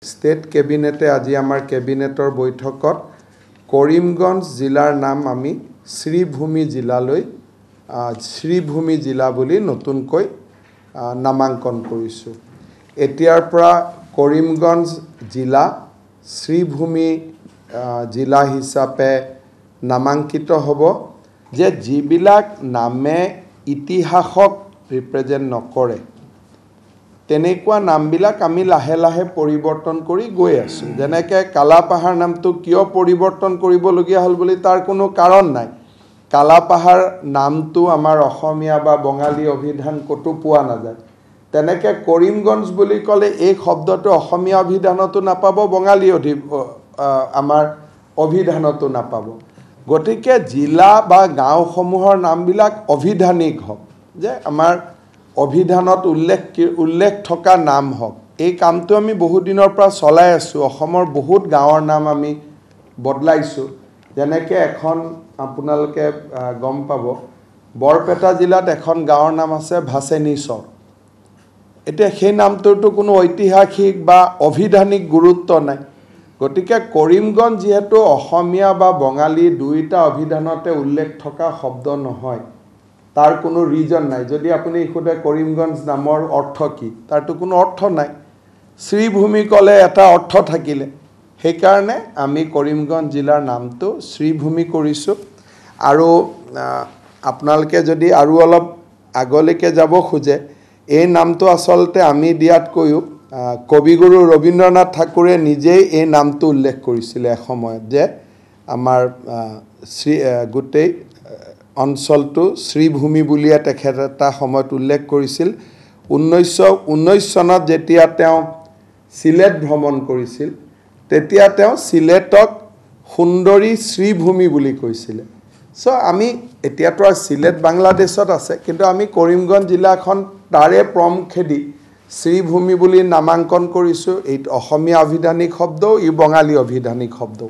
State কেবিনেটে আজি আমাৰ কেবিনেটৰ বৈঠকত কৰিমগঞ্জ জিলাৰ নাম আমি শ্ৰীভূমি জিলালৈ শ্ৰীভূমি জিলা বুলি নতুনকৈ নামাঙ্কন কৰিছো। এতিয়াৰ পৰা কৰিমগঞ্জ জিলা শ্ৰীভূমি জিলা হিচাপে নামাঙ্কিত হ'ব যে যিবিলাক নামে ইতিহাসক ৰিপ্ৰেজেন্ট নকৰে তেনেকুৱা নামবিলাক আমি লাহে লাহে পৰিৱৰ্তন কৰি গৈ আছো। যেনেকৈ কালাপাহাৰ নামটো কিয় পৰিৱৰ্তন কৰিবলগীয়া হ'ল বুলি তাৰ কোনো কাৰণ নাই। কালাপাহাৰ নামটো আমাৰ অসমীয়া বা বঙালী অভিধান কতো পোৱা নাযায়। তেনেকৈ কৰিমগঞ্জ বুলি ক'লে এই শব্দটো অসমীয়া অভিধানতো নাপাব, বঙালী আমাৰ অভিধানতো নাপাব। গতিকে জিলা বা গাঁওসমূহৰ নামবিলাক অভিধানিক হওক, যে আমাৰ অভিধানত উল্লেখ থকা নাম হওক। এই কামটো আমি বহুত দিনৰ পৰা চলাই আছো। অসমৰ বহুত গাঁৱৰ নাম আমি বদলাইছো। যেনেকৈ এখন আপোনালোকে গম পাব, বৰপেটা জিলাত এখন গাঁৱৰ নাম আছে ভাচেনিচৰ। এতিয়া সেই নামটোতো কোনো ঐতিহাসিক বা অভিধানিক গুৰুত্ব নাই। গতিকে কৰিমগঞ্জ যেহেতু অসমীয়া বা বঙালী দুইটা অভিধানতে উল্লেখ থকা শব্দ নহয়, তাৰ কোনো ৰিজন নাই। যদি আপুনি সোধে কৰিমগঞ্জ নামৰ অৰ্থ কি, তাৰতো কোনো অৰ্থ নাই। শ্ৰীভূমি ক'লে এটা অৰ্থ থাকিলে, সেইকাৰণে আমি কৰিমগঞ্জ জিলাৰ নামটো শ্ৰীভূমি কৰিছোঁ। আৰু আপোনালোকে যদি আৰু অলপ আগলৈকে যাব খোজে, এই নামটো আচলতে আমি দিয়াতকৈও কবিগুৰু ৰবীন্দ্ৰনাথ ঠাকুৰে নিজেই এই নামটো উল্লেখ কৰিছিলে এসময়ত, যে আমাৰ গোটেই অঞ্চলটো শ্ৰীভূমি বুলিয়ে তেখেত এটা সময়ত উল্লেখ কৰিছিল। 1919 চনত যেতিয়া তেওঁ সিলেট ভ্ৰমণ কৰিছিল, তেতিয়া তেওঁ সিলেটক সুন্দৰী শ্ৰীভূমি বুলি কৈছিলে। আমি এতিয়াতো সিলেট বাংলাদেশত আছে, কিন্তু আমি কৰিমগঞ্জ জিলাখন তাৰে প্ৰমখেদি শ্ৰীভূমি বুলি নামাঙ্কন কৰিছোঁ। এই অসমীয়া অভিধানিক শব্দও, ই বঙালী অভিধানিক শব্দও।